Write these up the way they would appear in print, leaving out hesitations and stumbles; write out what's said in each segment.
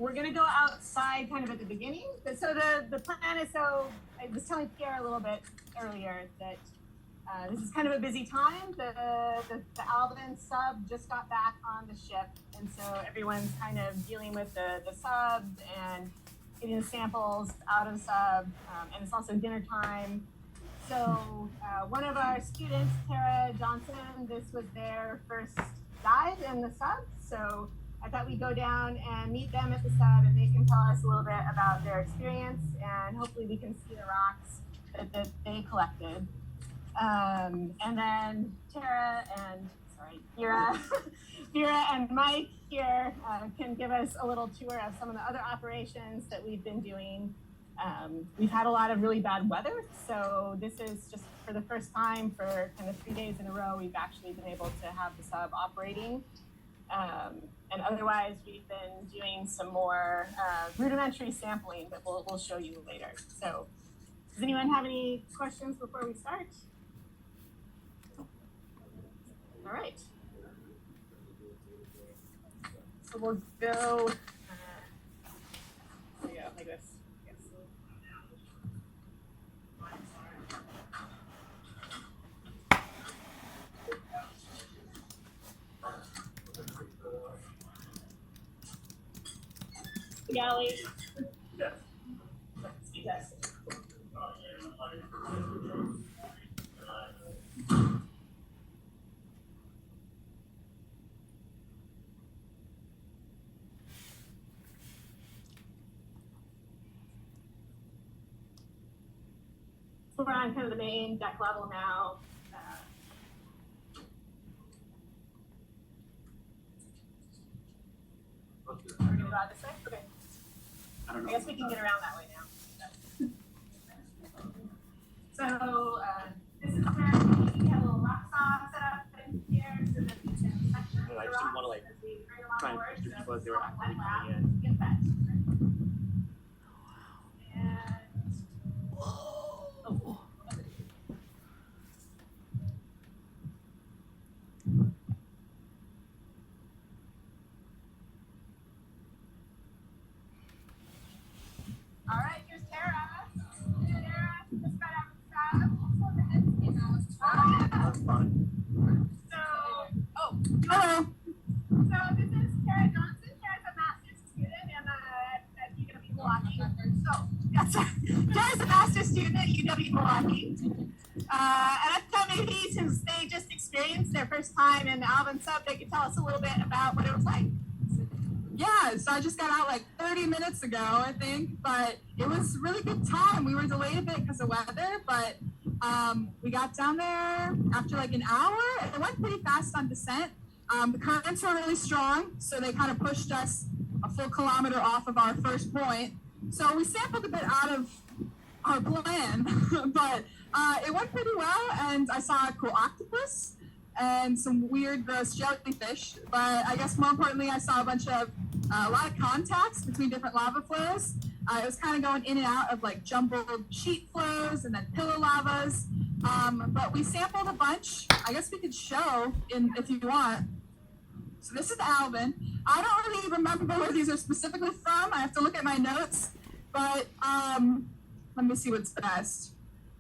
we're going to go outside kind of at the beginning. So the plan is, so I was telling Pierre a little bit earlier that this is kind of a busy time. The Alvin sub just got back on the ship, and so everyone's kind of dealing with the sub and getting the samples out of the sub, and it's also dinner time. So one of our students, Tara Johnson, this was their first dive in the sub, so I thought we'd go down and meet them at the sub, and they can tell us a little bit about their experience, and hopefully we can see the rocks that they collected. And then Tara and, Vera and Mike here can give us a little tour of some of the other operations that we've been doing. We've had a lot of really bad weather, so this is just for the first time for kind of 3 days in a row, we've actually been able to have the sub operating. And otherwise, we've been doing some more rudimentary sampling that we'll show you later. So does anyone have any questions before we start? All right. So we'll go, like this. Yes. Galley. Yes. Yes. So we're on kind of the main deck level now. We're going to go out this way? Okay. I guess we can get around that way now. So this is where we have a little rock saw set up in here so that we can section the rocks as we bring them on board. So it's not wet lab to get that. All right, here's Tara. Tara just got out of the sub. The head came out. That's fun. So, hello. So this is Tara Johnson. Tara's a master's student at UW Milwaukee. So, yes, Tara's a master's student at UW Milwaukee. And I thought maybe since they just experienced their first time in the Alvin sub, they could tell us a little bit about what it was like. Yeah, so I just got out like 30 minutes ago, I think, but it was a really good time. We were delayed a bit because of weather, but we got down there after like an hour. It went pretty fast on descent. The currents were really strong, so they kind of pushed us a full kilometer off of our first point. So we sampled a bit out of our plan, but it went pretty well, and I saw a cool octopus and some weird, gross jellyfish. But I guess more importantly, I saw a lot of contacts between different lava flows. It was kind of going in and out of like jumbled sheet flows and then pillar lavas. But we sampled a bunch. I guess we could show if you want. So this is Alvin. I don't really remember where these are specifically from. I have to look at my notes. But let me see what's best.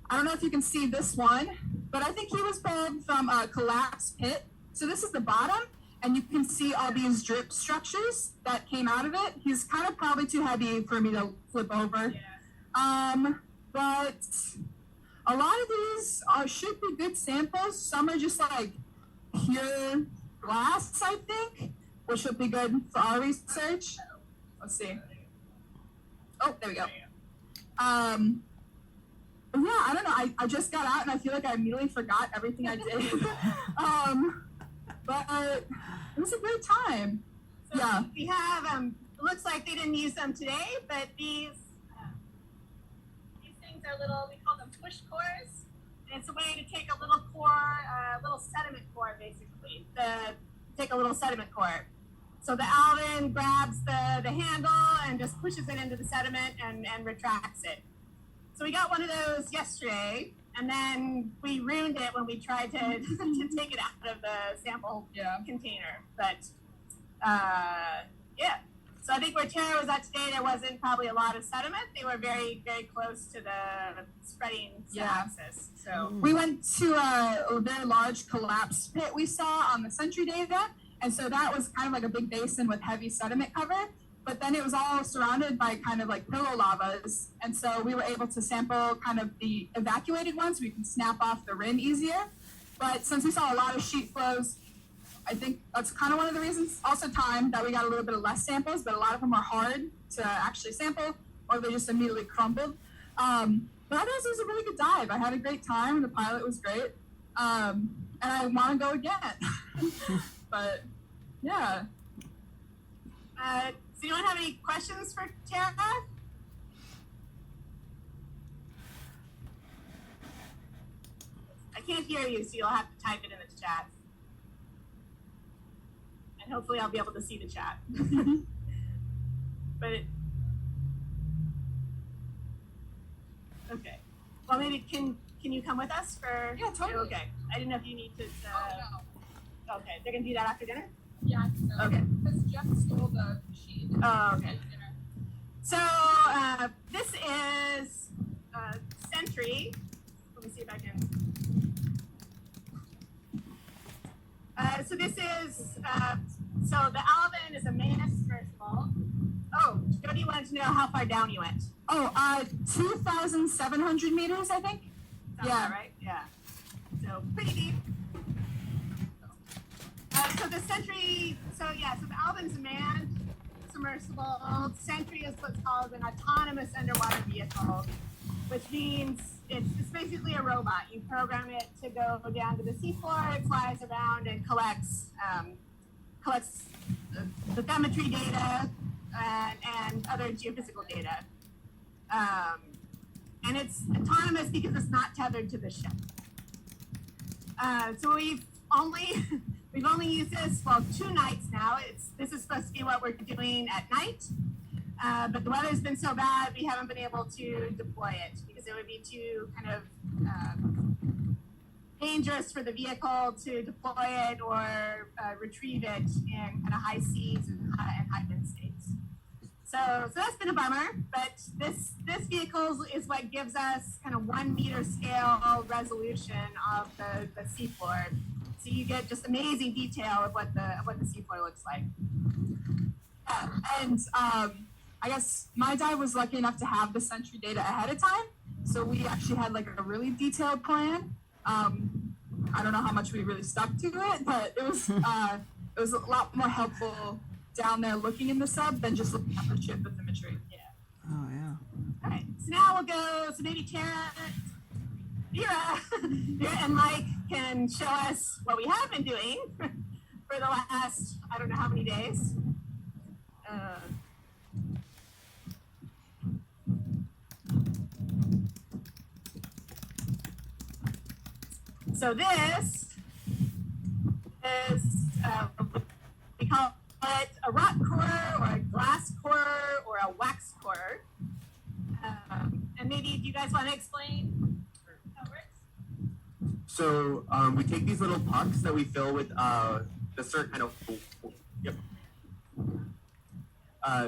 I don't know if you can see this one, but I think he was pulled from a collapsed pit. So this is the bottom, and you can see all these drip structures that came out of it. He's kind of probably too heavy for me to flip over. Yeah. But a lot of these should be good samples. Some are just like pure glass, I think, which would be good for our research. Let's see. Oh, there we go. Yeah, I don't know. I just got out and I feel like I immediately forgot everything I did. But it was a great time. So yeah. We have, it looks like they didn't use them today, but these things are little, we call them push cores. And it's a way to take a little core, little sediment core basically, take a little sediment core. So the Alvin grabs the handle and just pushes it into the sediment and retracts it. So we got one of those yesterday, and then we ruined it when we tried to take it out of the sample container. But yeah, So I think where Tara was at today, there wasn't probably a lot of sediment. They were very, very close to the spreading axis. So we went to a very large collapsed pit we saw on the Sentry data. And so that was kind of like a big basin with heavy sediment cover. But then it was all surrounded by kind of like pillow lavas. And so we were able to sample kind of the evacuated ones. We can snap off the rim easier. But since we saw a lot of sheet flows, I think that's kind of one of the reasons. Also time that we got a little bit of less samples, but a lot of them are hard to actually sample, or they just immediately crumbled. But otherwise, it was a really good dive. I had a great time. The pilot was great. And I want to go again. But yeah. Does anyone have any questions for Tara? I can't hear you, so you'll have to type it in the chat. And hopefully I'll be able to see the chat. But okay. Well, maybe can you come with us for? Yeah, totally. Okay. I didn't know if you need to. No. Okay, they're gonna do that after dinner. Yeah. So, okay. Because Jeff stole the machine. Oh, okay. So this is Sentry. Let me see if I can. So this is, so the Alvin is a manned submersible. Oh, Jody wanted to know how far down you went. Oh, 2,700 meters, I think. Sounds about right? Yeah. So pretty deep. So the Sentry, so the Alvin is a manned submersible. Sentry is what's called an autonomous underwater vehicle, which means it's basically a robot. You program it to go down to the seafloor, it flies around and collects bathymetry data and other geophysical data. And it's autonomous because it's not tethered to the ship. So we've only used this, 2 nights now. This is supposed to be what we're doing at night. But the weather's been so bad, we haven't been able to deploy it because it would be too kind of dangerous for the vehicle to deploy it or retrieve it in kind of high seas and high wind states. So that's been a bummer, but this vehicle is what gives us kind of 1 meter scale resolution of the seafloor. So you get just amazing detail of what the seafloor looks like. And I guess my dive was lucky enough to have the Sentry data ahead of time. So we actually had like a really detailed plan. I don't know how much we really stuck to it, but it was a lot more helpful down there looking in the sub than just looking at the ship bathymetry. Yeah. Oh yeah. All right. So now we'll go. So maybe Vera and Mike can show us what we have been doing for the last I don't know how many days. So this is, we call it a rock core or a glass core or a wax core. And maybe do you guys want to explain how it works? So we take these little pucks that we fill with the certain kind of, yep.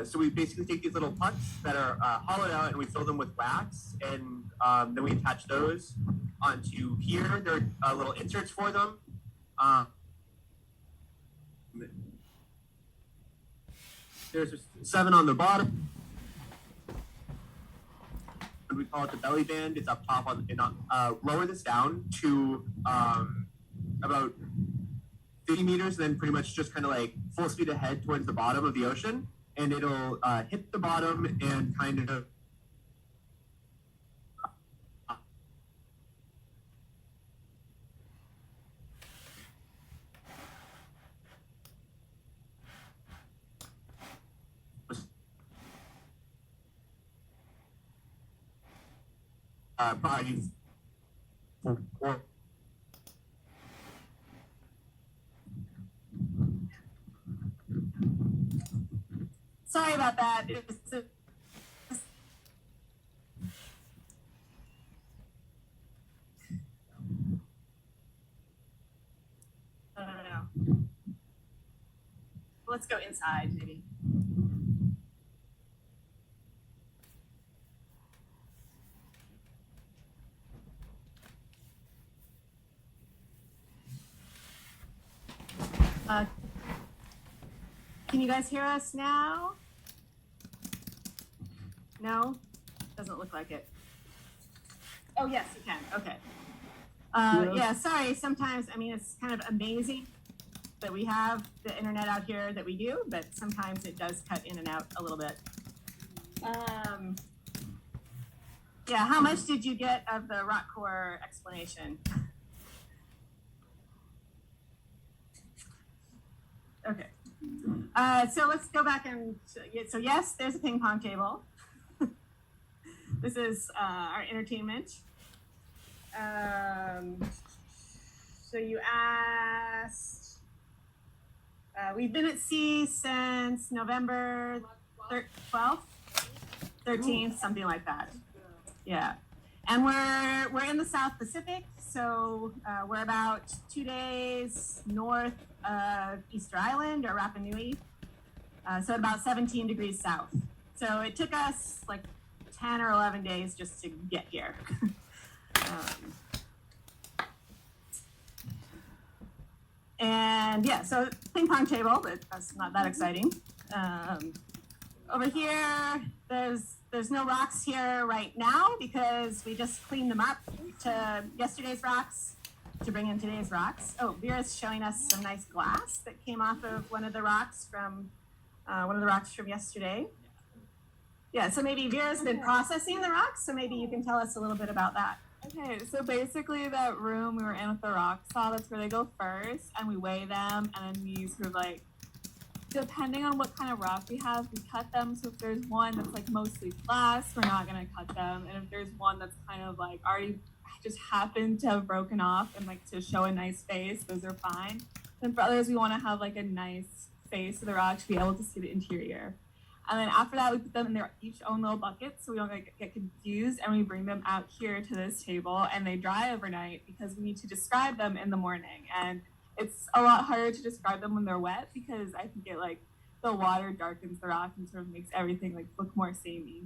So we basically take these little pucks that are hollowed out and we fill them with wax, and then we attach those onto here. There are little inserts for them. There's 7 on the bottom. We call it the belly band. It's up top on, and lower this down to about 50 meters, then pretty much just kind of like full speed ahead towards the bottom of the ocean, and it'll hit the bottom and kind of probably or Sorry about that. I don't know. Let's go inside, maybe. Can you guys hear us now? No? Doesn't look like it. Oh, yes, you can. Okay. Yeah, sorry. Sometimes, I mean, it's kind of amazing that we have the internet out here that we do, but sometimes it does cut in and out a little bit. Yeah, how much did you get of the rock core explanation? Okay. So let's go back and, so yes, there's a ping pong table. This is our entertainment. So you asked, we've been at sea since November 12th, 13th, something like that. Yeah. And we're in the South Pacific, so we're about 2 days north of Easter Island or Rapa Nui, so about 17 degrees south. So it took us like 10 or 11 days just to get here. And yeah, so ping pong table, but that's not that exciting. Over here, there's no rocks here right now because we just cleaned them up to yesterday's rocks to bring in today's rocks. Oh, Vera's showing us some nice glass that came off of one of the rocks from yesterday. Yeah, so maybe Vera's been processing the rocks, so maybe you can tell us a little bit about that. Okay, so basically that room we were in with the rock saw, that's where they go first, and we weigh them, and then we sort of like, depending on what kind of rock we have, we cut them. So if there's one that's like mostly glass, we're not gonna cut them. And if there's one that's kind of like already just happened to have broken off and like to show a nice face, those are fine. Then for others, we wanna have like a nice face of the rock to be able to see the interior. And then after that, we put them in their each own little buckets so we don't get confused, and we bring them out here to this table and they dry overnight because we need to describe them in the morning. And it's a lot harder to describe them when they're wet because I think it like the water darkens the rock and sort of makes everything like look more samey.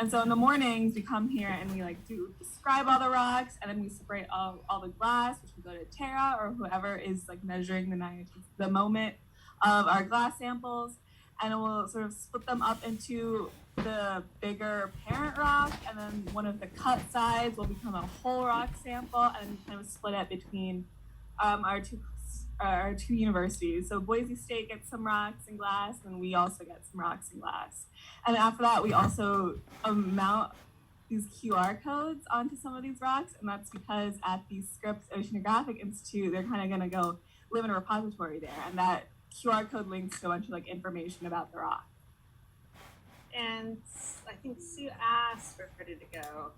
And so in the mornings we come here and we like describe all the rocks, and then we separate all the glass, which we go to Tara or whoever is like measuring the moment of our glass samples. And we'll sort of split them up into the bigger parent rock, and then one of the cut sides will become a whole rock sample, and kind of split it between our two universities. So Boise State gets some rocks and glass, and we also get some rocks and glass. And after that, we also mount these QR codes onto some of these rocks, and that's because at the Scripps Oceanographic Institute, they're kind of going to go live in a repository there, and that QR code links to a bunch of like information about the rock. And I think Sue asked, where did it go?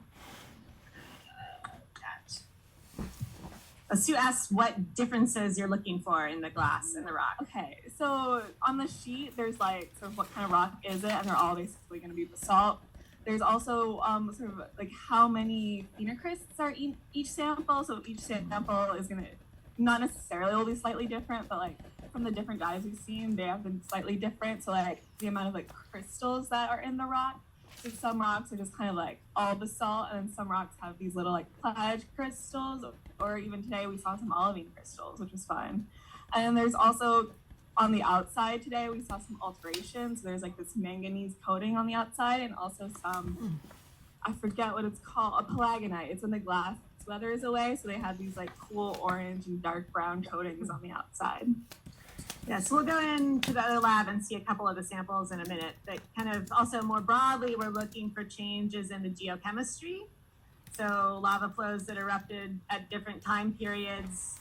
Sue asked what differences you're looking for in the glass and the rock. Okay, so on the sheet, there's like sort of what kind of rock is it, and they're all basically going to be basalt. There's also sort of like how many phenocrysts are in each sample. So each sample is going to not necessarily will be slightly different, but like from the different dyes we've seen, they have been slightly different. So like the amount of like crystals that are in the rock. So some rocks are just kind of like all basalt, and then some rocks have these little like pledge crystals, or even today we saw some olivine crystals, which was fun. And then there's also on the outside today, we saw some alterations. There's like this manganese coating on the outside, and also some, I forget what it's called, a pelagonite. It's when the glass weathers away, so they have these like cool orange and dark brown coatings on the outside. Yeah, so we'll go into the other lab and see a couple of the samples in a minute. But kind of also more broadly, we're looking for changes in the geochemistry. So lava flows that erupted at different time periods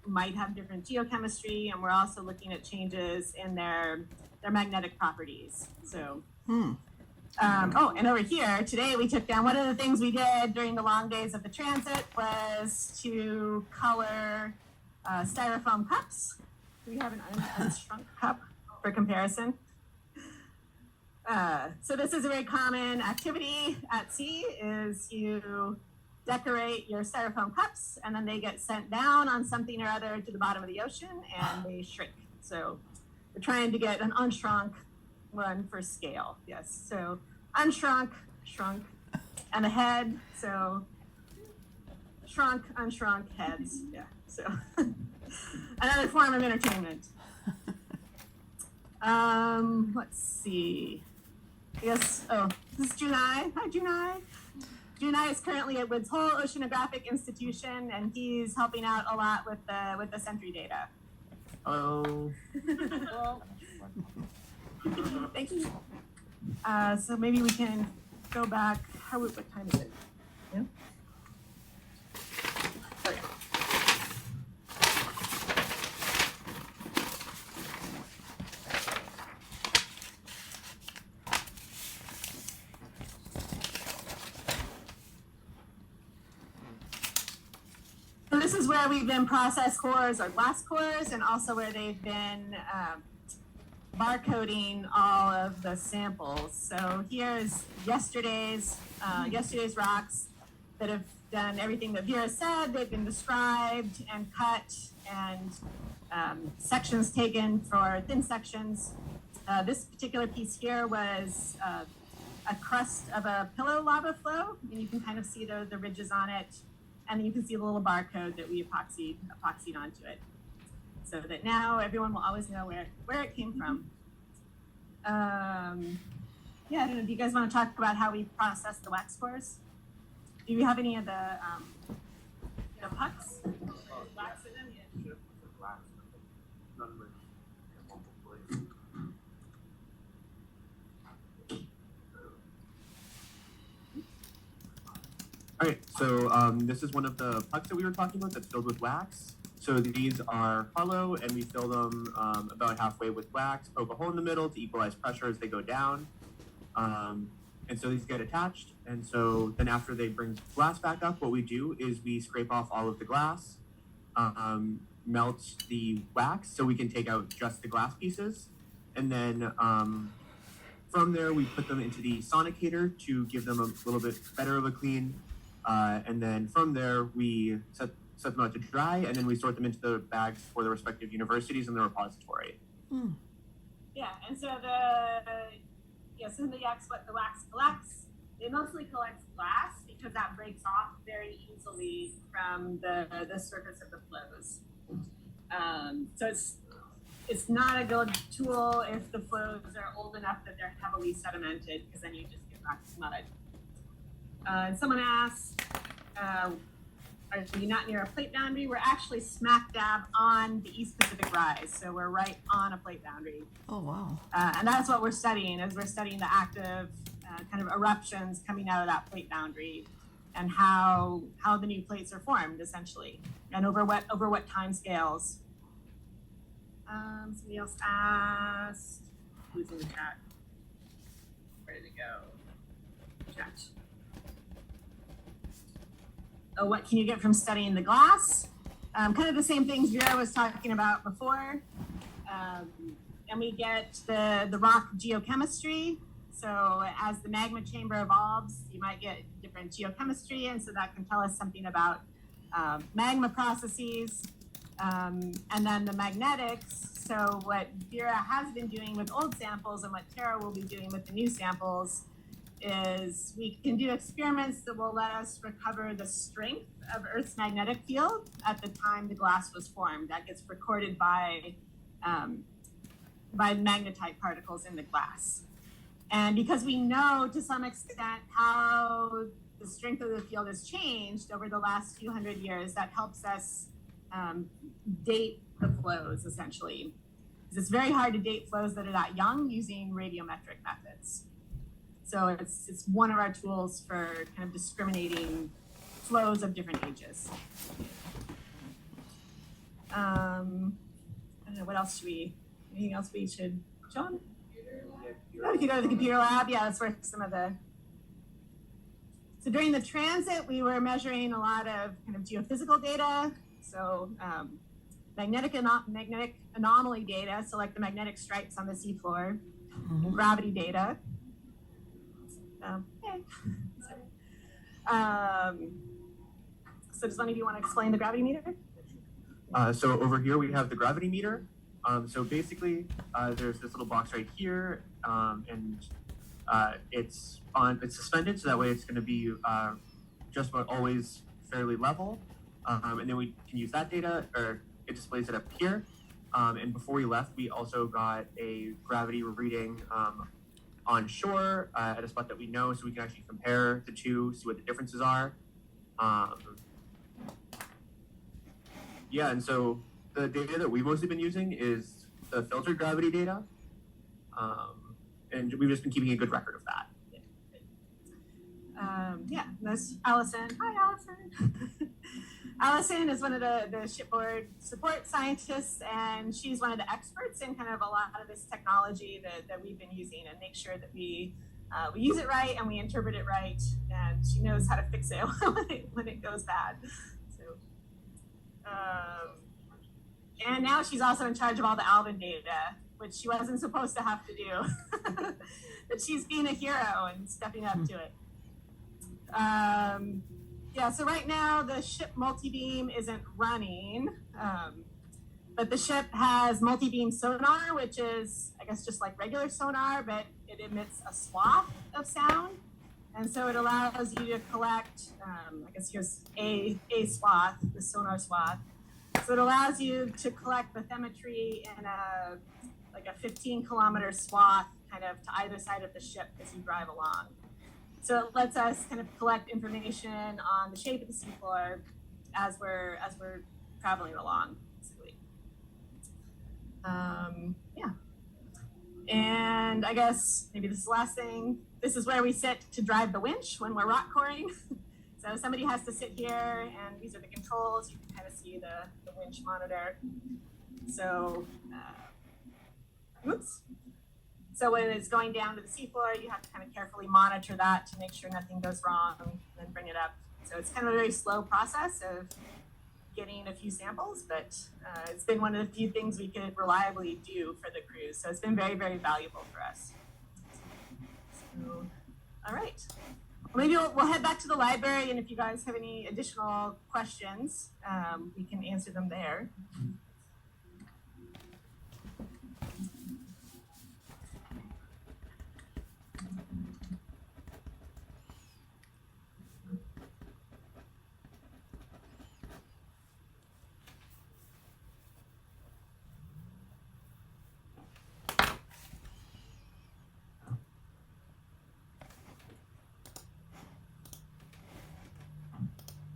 might have different geochemistry, and we're also looking at changes in their magnetic properties. So, oh, and over here today we took down, one of the things we did during the long days of the transit was to color styrofoam cups. Do we have an unshrunk cup for comparison? So this is a very common activity at sea, is you decorate your styrofoam cups and then they get sent down on something or other to the bottom of the ocean and they shrink. So we're trying to get an unshrunk one for scale. Yes, so unshrunk, shrunk, and a head. So shrunk, unshrunk, heads. Yeah, so Another form of entertainment. Let's see. I guess, this is Junai. Hi, Junai. Junai is currently at Woods Hole Oceanographic Institution, and he's helping out a lot with the Sentry data. Oh. Thank you. So maybe we can go back. What time is it? Yeah. Okay. So this is where we've been process cores or glass cores, and also where they've been barcoding all of the samples. So here's yesterday's rocks that have done everything that Vera said. They've been described and cut, and sections taken for thin sections. This particular piece here was a crust of a pillow lava flow, and you can kind of see the ridges on it, and you can see the little barcode that we epoxied onto it, so that now everyone will always know where it came from. Yeah, I don't know. Do you guys want to talk about how we process the wax cores? Do you have any of the pucks? Wax in them? Yeah. All right, so this is one of the pucks that we were talking about that's filled with wax. So these are hollow, and we fill them about halfway with wax, poke a hole in the middle to equalize pressure as they go down. And so these get attached. And so then after they bring glass back up, what we do is we scrape off all of the glass, melt the wax so we can take out just the glass pieces. And then from there, we put them into the sonicator to give them a little bit better of a clean. And then from there, we set them out to dry, and then we sort them into the bags for the respective universities in the repository. Yeah, and so the wax collects. It mostly collects glass because that breaks off very easily from the surface of the flows. So it's not a good tool if the flows are old enough that they're heavily sedimented, because then you just get lots of mud. And someone asked, are you not near a plate boundary? We're actually smack dab on the East Pacific Rise, so we're right on a plate boundary. Oh, wow. And that's what we're studying, is we're studying the active kind of eruptions coming out of that plate boundary, and how the new plates are formed, essentially, and over what time scales. Somebody else asked, who's in the chat? Where did it go? Chat. Oh, what can you get from studying the glass? Kind of the same things Vera was talking about before. And we get the rock geochemistry. So as the magma chamber evolves, you might get different geochemistry, and so that can tell us something about magma processes. And then the magnetics. So what Vera has been doing with old samples, and what Tara will be doing with the new samples, is we can do experiments that will let us recover the strength of Earth's magnetic field at the time the glass was formed. That gets recorded by magnetite particles in the glass. And because we know to some extent how the strength of the field has changed over the last few hundred years, that helps us date the flows, essentially. Because it's very hard to date flows that are that young using radiometric methods. So it's one of our tools for kind of discriminating flows of different ages. I don't know, what else anything else we should, John? Oh, if you go to the computer lab, yeah, that's where some of so during the transit, we were measuring a lot of kind of geophysical data. So magnetic anomaly data, so like the magnetic stripes on the seafloor, and gravity data. So does one of you want to explain the gravity meter? So over here we have the gravity meter. So basically, there's this little box right here, and it's suspended, so that way it's going to be just about always fairly level. And then we can use that data, or it displays it up here. And before we left, we also got a gravity reading on shore at a spot that we know, so we can actually compare the two, see what the differences are. Yeah, and so the data that we've mostly been using is the filtered gravity data, and we've just been keeping a good record of that. Yeah, that's Allison. Hi, Allison. Allison is one of the shipboard support scientists, and she's one of the experts in kind of a lot of this technology that we've been using, and make sure that we use it right and we interpret it right, and she knows how to fix it when it goes bad. So, and now she's also in charge of all the Alvin data, which she wasn't supposed to have to do, but she's being a hero and stepping up to it. Yeah, so right now the ship multi-beam isn't running, but the ship has multi-beam sonar, which is, I guess, just like regular sonar, but it emits a swath of sound. And so it allows you to collect, I guess here's a swath, the sonar swath. So it allows you to collect bathymetry in a 15-kilometer swath kind of to either side of the ship as you drive along. So it lets us kind of collect information on the shape of the seafloor as we're traveling along, basically. Yeah. And I guess maybe this is the last thing. This is where we sit to drive the winch when we're rock coring. So somebody has to sit here, and these are the controls. You can kind of see the winch monitor. So, oops. So when it's going down to the seafloor, you have to kind of carefully monitor that to make sure nothing goes wrong, and then bring it up. So it's kind of a very slow process of getting a few samples, but it's been one of the few things we could reliably do for the cruise. So it's been very, very valuable for us. So, all right. Well, maybe we'll head back to the library, and if you guys have any additional questions, we can answer them there.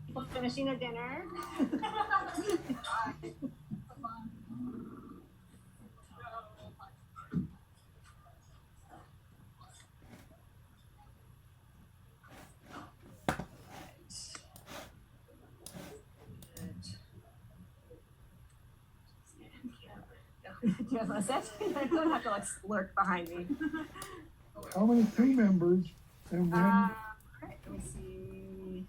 People finishing their dinner. Do you guys want to sit? I don't have to lurk behind me. How many crew members and when All right, let me see.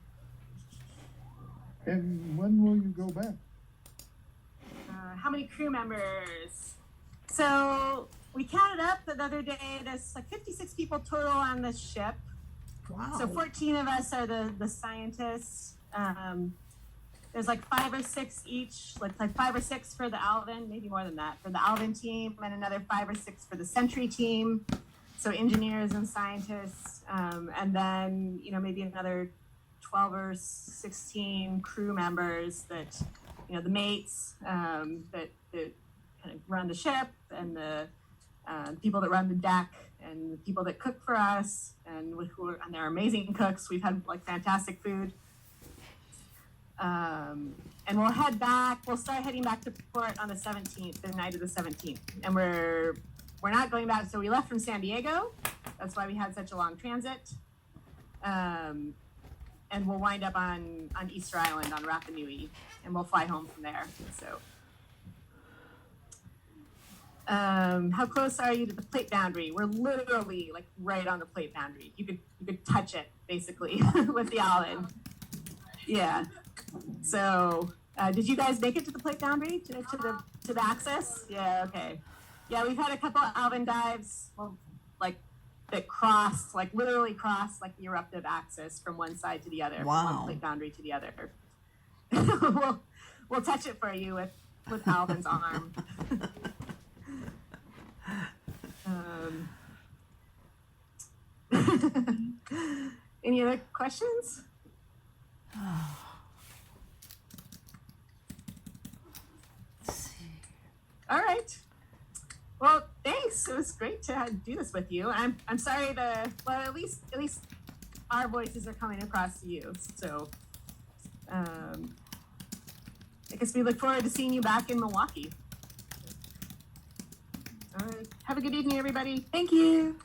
and when will you go back? How many crew members? So we counted up the other day. There's 56 people total on the ship. Wow. So 14 of us are the scientists. There's 5 or 6 each, like 5 or 6 for the Alvin, maybe more than that, for the Alvin team, and another 5 or 6 for the Sentry team. So engineers and scientists, and then, maybe another 12 or 16 crew members that, the mates that kind of run the ship, and the people that run the deck, and the people that cook for us, and they're amazing cooks. We've had fantastic food. And we'll head back. We'll start heading back to port on the 17th, the night of the 17th. And we're not going back. So we left from San Diego. That's why we had such a long transit. And we'll wind up on Easter Island on Rapa Nui, and we'll fly home from there. So, how close are you to the plate boundary? We're literally right on the plate boundary. You could touch it basically with the Alvin. Yeah. So, did you guys make it to the plate boundary, to the access? Yeah. Okay. Yeah, we've had a couple of Alvin dives, that crossed, literally crossed, the eruptive axis from one side to the other, from one plate boundary to the other. we'll touch it for you with Alvin's arm. Any other questions? All right. Well, thanks. It was great to do this with you. I'm sorry at least our voices are coming across to you. So I guess we look forward to seeing you back in Milwaukee. All right. Have a good evening, everybody. Thank you.